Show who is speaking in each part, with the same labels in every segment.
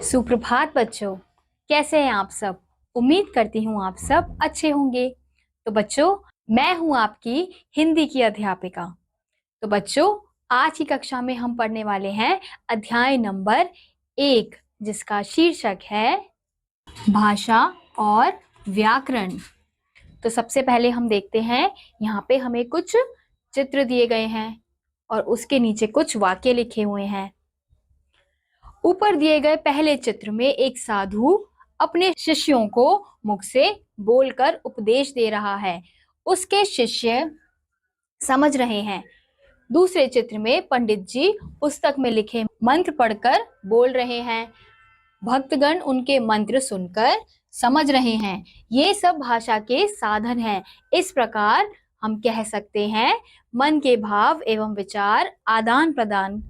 Speaker 1: सुप्रभात बच्चों, कैसे हैं आप सब। उम्मीद करती हूँ आप सब अच्छे होंगे। तो बच्चों, मैं हूँ आपकी हिंदी की अध्यापिका। तो बच्चों, आज की कक्षा में हम पढ़ने वाले हैं अध्याय नंबर 1, जिसका शीर्षक है भाषा और व्याकरण। तो सबसे पहले हम देखते हैं, यहाँ पे हमें कुछ चित्र दिए गए हैं और उसके नीचे कुछ वाक्य लिखे हुए हैं। ऊपर दिए गए पहले चित्र में एक साधु अपने शिष्यों को मुख से बोलकर उपदेश दे रहा है। उसके शिष्य समझ रहे हैं। दूसरे चित्र में पंडित जी पुस्तक में लिखे मंत्र पढ़कर बोल रहे हैं। भक्तगण उनके मंत्र सुनकर समझ रहे हैं। ये सब भाषा के साधन हैं। इस प्रकार हम कह सकते हैं, मन के भाव एवं विचार आदान प्रदान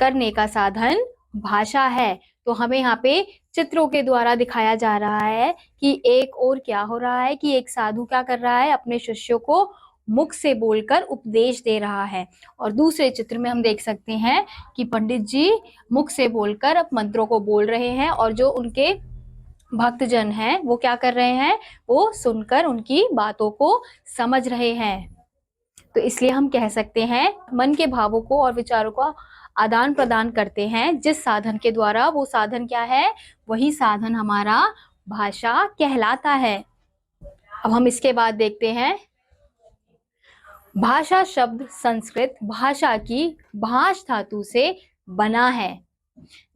Speaker 1: करने का साधन भाषा है। तो हमें यहाँ पे चित्रों के द्वारा दिखाया जा रहा है कि एक और क्या हो रहा है कि एक साधु क्या कर रहा है, अपने शिष्यों को मुख से बोलकर उपदेश दे रहा है। और दूसरे चित्र में हम देख सकते हैं कि पंडित जी मुख से बोलकर अब मंत्रों को बोल रहे हैं और जो उनके भक्तजन हैं वो क्या कर रहे हैं, वो सुनकर उनकी बातों को समझ रहे हैं। तो इसलिए हम कह सकते हैं, मन के भावों को और विचारों को आदान प्रदान करते हैं जिस साधन के द्वारा, वो साधन क्या है, वही साधन हमारा भाषा कहलाता है। अब हम इसके बाद देखते हैं, भाषा शब्द संस्कृत भाषा की भाष धातु से बना है,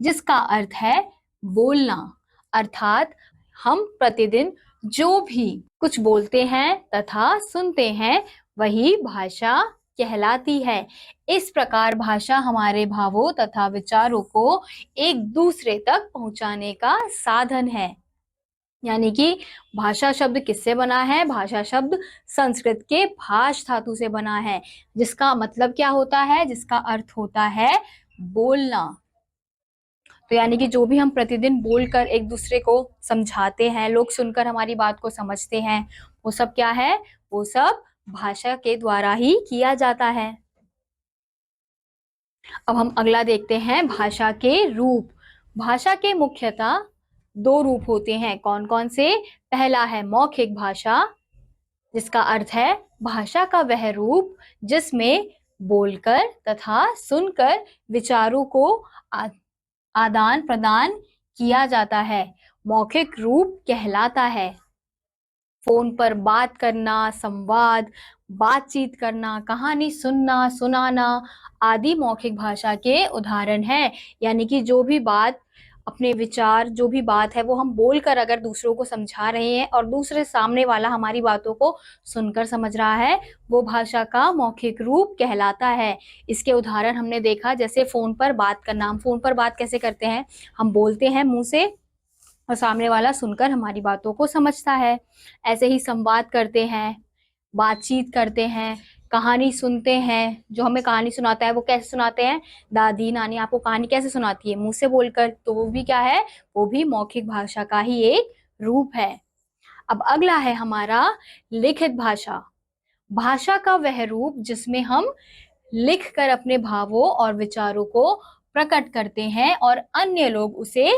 Speaker 1: जिसका अर्थ है बोलना। अर्थात हम प्रतिदिन जो भी कुछ बोलते हैं तथा सुनते हैं वही भाषा कहलाती है। इस प्रकार भाषा हमारे भावों तथा विचारों को एक दूसरे तक पहुंचाने का साधन है। यानी कि भाषा शब्द किससे बना है, भाषा शब्द संस्कृत के भाष धातु से बना है, जिसका मतलब क्या होता है, जिसका अर्थ होता है बोलना। तो यानी कि जो भी हम प्रतिदिन बोलकर एक दूसरे को समझाते हैं, लोग सुनकर हमारी बात को समझते हैं, वो सब क्या है, वो सब भाषा के द्वारा ही किया जाता है। अब हम अगला देखते हैं, भाषा के रूप। भाषा के मुख्यतः 2 रूप होते हैं। कौन कौन से? पहला है मौखिक भाषा, जिसका अर्थ है भाषा का वह रूप जिसमें बोलकर तथा सुनकर विचारों को आदान प्रदान किया जाता है, मौखिक रूप कहलाता है। फोन पर बात करना, संवाद, बातचीत करना, कहानी सुनना, सुनाना आदि मौखिक भाषा के उदाहरण हैं। यानी कि जो भी बात, अपने विचार, जो भी बात है वो हम बोलकर अगर दूसरों को समझा रहे हैं और दूसरे सामने वाला हमारी बातों को सुनकर समझ रहा है, वो भाषा का मौखिक रूप कहलाता है। इसके उदाहरण हमने देखा, जैसे फोन पर बात करना। हम फोन पर बात कैसे करते हैं, हम बोलते हैं मुंह से और सामने वाला सुनकर हमारी बातों को समझता है। ऐसे ही संवाद करते हैं, बातचीत करते हैं, कहानी सुनते हैं। जो हमें कहानी सुनाता है वो कैसे सुनाते हैं, दादी नानी आपको कहानी कैसे सुनाती है, मुंह से बोलकर। तो वो भी क्या है, वो भी मौखिक भाषा का ही एक रूप है। अब अगला है हमारा लिखित भाषा। भाषा का वह रूप जिसमें हम लिखकर अपने भावों और विचारों को प्रकट करते हैं और अन्य लोग उसे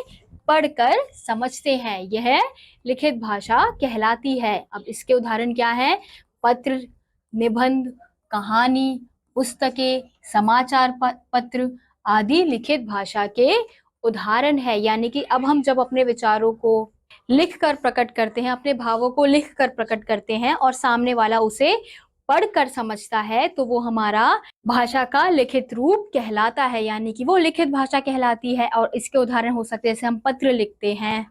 Speaker 1: पढ़कर समझते हैं, यह लिखित भाषा कहलाती है। अब इसके उदाहरण क्या है, पत्र, निबंध, कहानी, पुस्तकें, समाचार पत्र आदि लिखित भाषा के उदाहरण है। यानी कि अब हम जब अपने विचारों को लिखकर प्रकट करते हैं, अपने भावों को लिखकर प्रकट करते हैं और सामने वाला उसे पढ़कर समझता है, तो वो हमारा भाषा का लिखित रूप कहलाता है, यानी कि वो लिखित भाषा कहलाती है। और इसके उदाहरण हो सकते हैं, जैसे हम पत्र लिखते हैं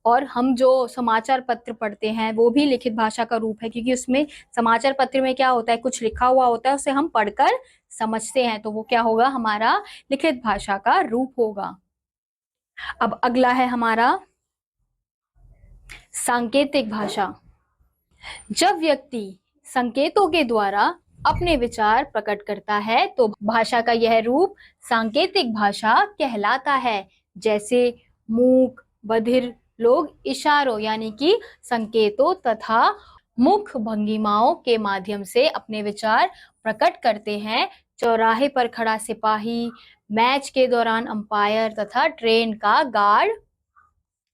Speaker 1: और हम जो समाचार पत्र पढ़ते हैं वो भी लिखित भाषा का रूप है, क्योंकि उसमें समाचार पत्र में क्या होता है, कुछ लिखा हुआ होता है, उसे हम पढ़कर समझते हैं, तो वो क्या होगा, हमारा लिखित भाषा का रूप होगा। अब अगला है हमारा सांकेतिक भाषा। जब व्यक्ति संकेतों के द्वारा अपने विचार प्रकट करता है तो भाषा का यह रूप सांकेतिक भाषा कहलाता है। जैसे मूक, बधिर लोग इशारों यानी कि संकेतों तथा मुख भंगिमाओं के माध्यम से अपने विचार प्रकट करते हैं। चौराहे पर खड़ा सिपाही, मैच के दौरान अंपायर तथा ट्रेन का गार्ड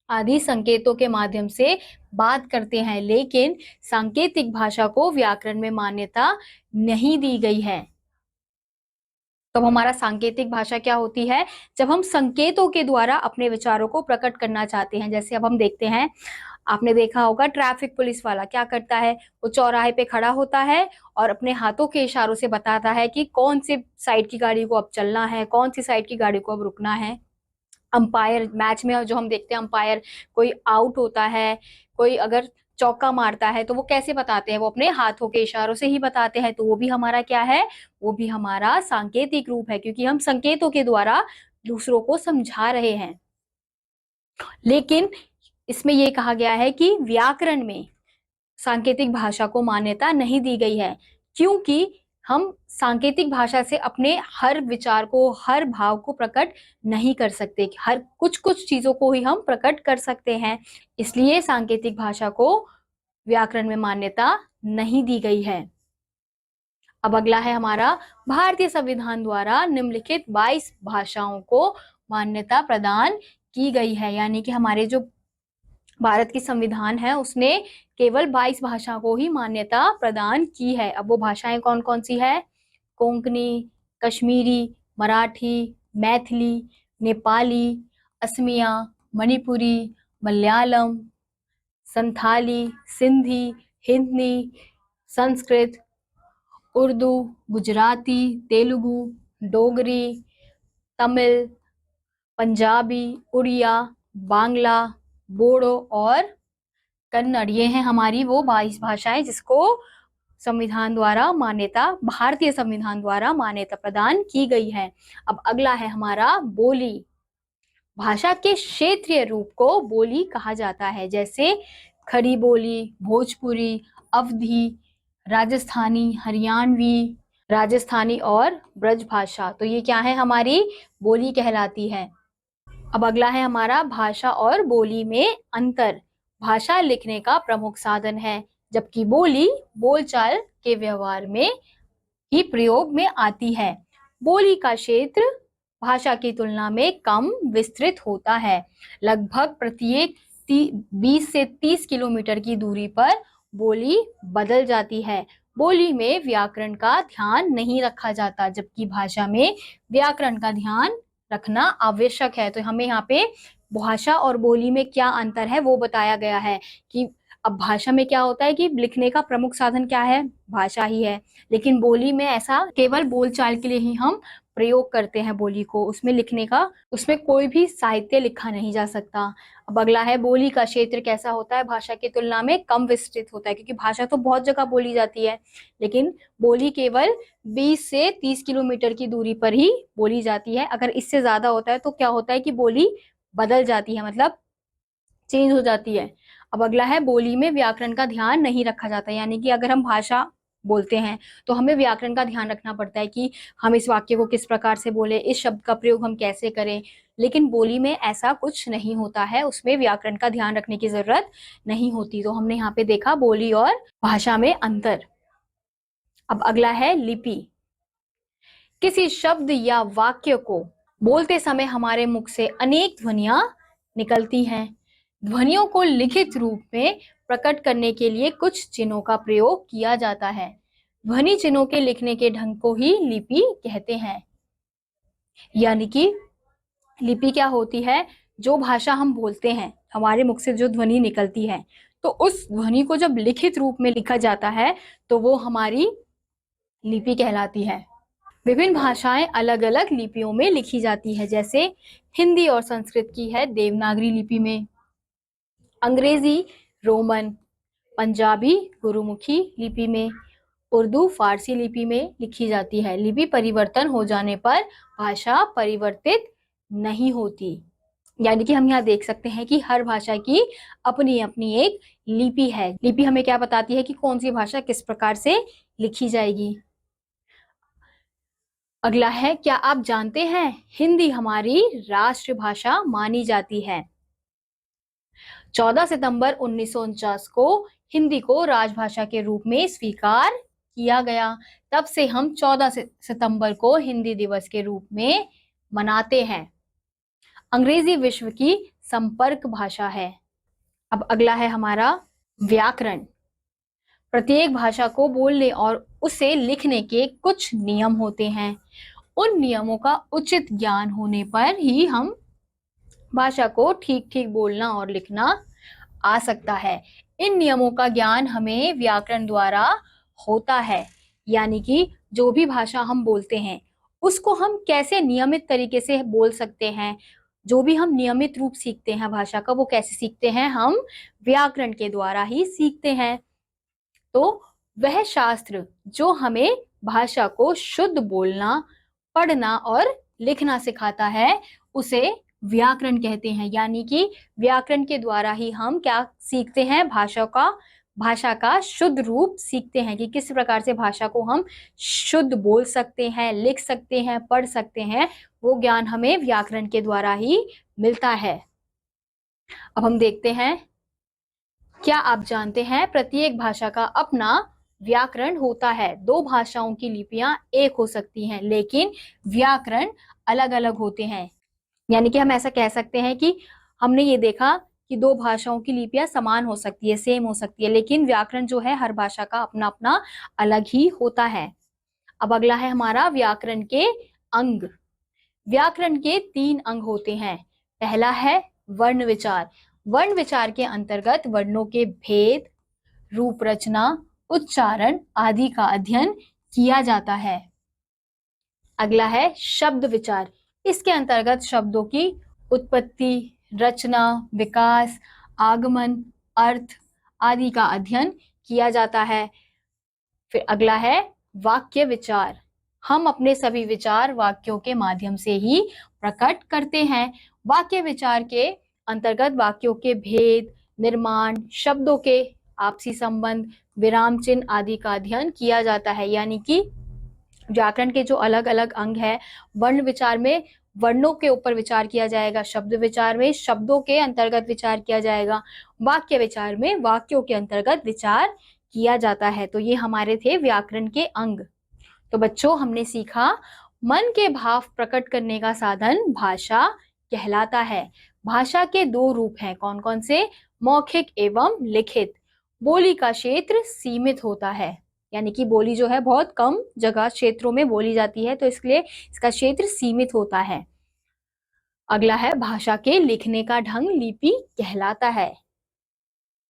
Speaker 1: आदि संकेतों के माध्यम से बात करते हैं, लेकिन सांकेतिक भाषा को व्याकरण में मान्यता नहीं दी गई है। तो हमारा सांकेतिक भाषा क्या होती है? जब हम संकेतों के द्वारा अपने विचारों को प्रकट करना चाहते हैं। जैसे अब हम देखते हैं, आपने देखा होगा ट्रैफिक पुलिस वाला क्या करता है, वो चौराहे पे खड़ा होता है और अपने हाथों के इशारों से बताता है कि कौन सी साइड की गाड़ी को अब चलना है, कौन सी साइड की गाड़ी को अब रुकना है। अंपायर मैच में जो हम देखते हैं, अंपायर कोई आउट होता है, कोई अगर चौका मारता है, तो वो कैसे बताते हैं? वो अपने हाथों के इशारों से ही बताते हैं। तो वो भी हमारा क्या है? वो भी हमारा सांकेतिक रूप है, क्योंकि हम संकेतों के द्वारा दूसरों को समझा रहे हैं। लेकिन इसमें ये कहा गया है कि व्याकरण में सांकेतिक भाषा को मान्यता नहीं दी गई है, क्योंकि हम सांकेतिक भाषा से अपने हर विचार को, हर भाव को प्रकट नहीं कर सकते। हर कुछ चीजों को ही हम प्रकट कर सकते हैं, इसलिए सांकेतिक भाषा को व्याकरण में मान्यता नहीं दी गई है। अब अगला है हमारा, भारतीय संविधान द्वारा निम्नलिखित 22 भाषाओं को मान्यता प्रदान की गई है। यानी कि हमारे जो भारत की संविधान है उसने केवल 22 भाषा को ही मान्यता प्रदान की है। अब वो भाषाएं कौन कौन सी है? कोंकणी, कश्मीरी, मराठी, मैथिली, नेपाली, असमिया, मणिपुरी, मलयालम, संथाली, सिंधी, हिंदी, संस्कृत, उर्दू, गुजराती, तेलुगु, डोगरी, तमिल, पंजाबी, उड़िया, बांग्ला, बोडो और कन्नड़। ये हैं हमारी वो 22 भाषाएं जिसको संविधान द्वारा मान्यता, भारतीय संविधान द्वारा मान्यता प्रदान की गई है। अब अगला है हमारा बोली। भाषा के क्षेत्रीय रूप को बोली कहा जाता है, जैसे खड़ी बोली, भोजपुरी, अवधी, राजस्थानी, हरियाणवी, राजस्थानी और ब्रज भाषा। तो ये क्या है? हमारी बोली कहलाती है। अब अगला है हमारा, भाषा और बोली में अंतर। भाषा लिखने का प्रमुख साधन है, जबकि बोली बोलचाल के व्यवहार में ही प्रयोग में आती है। बोली का क्षेत्र भाषा की तुलना में कम विस्तृत होता है। लगभग प्रत्येक 20 से 30 किलोमीटर की दूरी पर बोली बदल जाती है। बोली में व्याकरण का ध्यान नहीं रखा जाता, जबकि भाषा में व्याकरण का ध्यान रखना आवश्यक है। तो हमें यहाँ पे भाषा और बोली में क्या अंतर है वो बताया गया है कि अब भाषा में क्या होता है कि लिखने का प्रमुख साधन क्या है? भाषा ही है। लेकिन बोली में ऐसा केवल बोलचाल के लिए ही हम प्रयोग करते हैं बोली को, उसमें लिखने का, उसमें कोई भी साहित्य लिखा नहीं जा सकता। अब अगला है, बोली का क्षेत्र कैसा होता है? भाषा की तुलना में कम विस्तृत होता है, क्योंकि भाषा तो बहुत जगह बोली जाती है, लेकिन बोली केवल 20 से 30 किलोमीटर की दूरी पर ही बोली जाती है। अगर इससे ज्यादा होता है तो क्या होता है कि बोली बदल जाती है, मतलब चेंज हो जाती है। अब अगला है, बोली में व्याकरण का ध्यान नहीं रखा जाता। यानी कि अगर हम भाषा बोलते हैं तो हमें व्याकरण का ध्यान रखना पड़ता है कि हम इस वाक्य को किस प्रकार से बोले, इस शब्द का प्रयोग हम कैसे करें। लेकिन बोली में ऐसा कुछ नहीं होता है, उसमें व्याकरण का ध्यान रखने की जरूरत नहीं होती। तो हमने यहाँ पे देखा बोली और भाषा में अंतर। अब अगला है लिपि। किसी शब्द या वाक्य को बोलते समय हमारे मुख से अनेक ध्वनियां निकलती हैं। ध्वनियों को लिखित रूप में प्रकट करने के लिए कुछ चिन्हों का प्रयोग किया जाता है। ध्वनि चिन्हों के लिखने के ढंग को ही लिपि कहते हैं। यानी कि लिपि क्या होती है? जो भाषा हम बोलते हैं, हमारे मुख से जो ध्वनि निकलती है, तो उस ध्वनि को जब लिखित रूप में लिखा जाता है तो वो हमारी लिपि कहलाती है। विभिन्न भाषाएं अलग अलग लिपियों में लिखी जाती है, जैसे हिंदी और संस्कृत की है देवनागरी लिपि में, अंग्रेजी रोमन, पंजाबी गुरुमुखी लिपि में, उर्दू फारसी लिपि में लिखी जाती है। लिपि परिवर्तन हो जाने पर भाषा परिवर्तित नहीं होती। यानी कि हम यहाँ देख सकते हैं कि हर भाषा की अपनी अपनी एक लिपि है। लिपि हमें क्या बताती है कि कौन सी भाषा किस प्रकार से लिखी जाएगी। अगला है, क्या आप जानते हैं हिंदी हमारी राष्ट्रभाषा मानी जाती है। 14 सितंबर 1949 को हिंदी को राजभाषा के रूप में स्वीकार किया गया। तब से हम 14 सितंबर को हिंदी दिवस के रूप में मनाते हैं। अंग्रेजी विश्व की संपर्क भाषा है। अब अगला है हमारा व्याकरण। प्रत्येक भाषा को बोलने और उसे लिखने के कुछ नियम होते हैं। उन नियमों का उचित ज्ञान होने पर ही हम भाषा को ठीक ठीक बोलना और लिखना आ सकता है। इन नियमों का ज्ञान हमें व्याकरण द्वारा होता है, यानी कि जो भी भाषा हम बोलते हैं उसको हम कैसे नियमित तरीके से बोल सकते हैं, जो भी हम नियमित रूप सीखते हैं भाषा का, वो कैसे सीखते हैं, हम व्याकरण के द्वारा ही सीखते हैं। तो वह शास्त्र जो हमें भाषा को शुद्ध बोलना, पढ़ना और लिखना सिखाता है उसे व्याकरण कहते हैं। यानी कि व्याकरण के द्वारा ही हम क्या सीखते हैं, भाषा का शुद्ध रूप सीखते हैं कि किस प्रकार से भाषा को हम शुद्ध बोल सकते हैं, लिख सकते हैं, पढ़ सकते हैं। वो ज्ञान हमें व्याकरण के द्वारा ही मिलता है। अब हम देखते हैं, क्या आप जानते हैं प्रत्येक भाषा का अपना व्याकरण होता है। दो भाषाओं की लिपियां एक हो सकती हैं लेकिन व्याकरण अलग अलग होते हैं। यानी कि हम ऐसा कह सकते हैं कि हमने ये देखा कि दो भाषाओं की लिपियां समान हो सकती है, सेम हो सकती है, लेकिन व्याकरण जो है हर भाषा का अपना अपना अलग ही होता है। अब अगला है हमारा व्याकरण के अंग। व्याकरण के 3 अंग होते हैं। पहला है वर्ण विचार। वर्ण विचार के अंतर्गत वर्णों के भेद, रूप रचना, उच्चारण आदि का अध्ययन किया जाता है। अगला है शब्द विचार। इसके अंतर्गत शब्दों की उत्पत्ति, रचना, विकास, आगमन, अर्थ आदि का अध्ययन किया जाता है। फिर अगला है वाक्य विचार। हम अपने सभी विचार वाक्यों के माध्यम से ही प्रकट करते हैं। वाक्य विचार के अंतर्गत वाक्यों के भेद, निर्माण, शब्दों के आपसी संबंध, विराम चिन्ह आदि का अध्ययन किया जाता है। यानी कि व्याकरण के जो अलग अलग अंग है, वर्ण विचार में वर्णों के ऊपर विचार किया जाएगा, शब्द विचार में शब्दों के अंतर्गत विचार किया जाएगा, वाक्य विचार में वाक्यों के अंतर्गत विचार किया जाता है। तो ये हमारे थे व्याकरण के अंग। तो बच्चों, हमने सीखा मन के भाव प्रकट करने का साधन भाषा कहलाता है। भाषा के 2 रूप हैं, कौन कौन से? मौखिक एवं लिखित। बोली का क्षेत्र सीमित होता है, यानी कि बोली जो है बहुत कम जगह क्षेत्रों में बोली जाती है, तो इसलिए इसका क्षेत्र सीमित होता है। अगला है भाषा के लिखने का ढंग लिपि कहलाता है।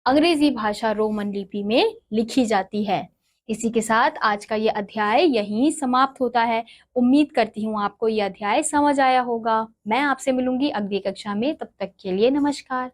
Speaker 1: अंग्रेजी भाषा रोमन लिपि में लिखी जाती है। इसी के साथ आज का ये अध्याय यहीं समाप्त होता है। उम्मीद करती हूँ आपको ये अध्याय समझ आया होगा। मैं आपसे मिलूंगी अगली कक्षा में, तब तक के लिए नमस्कार।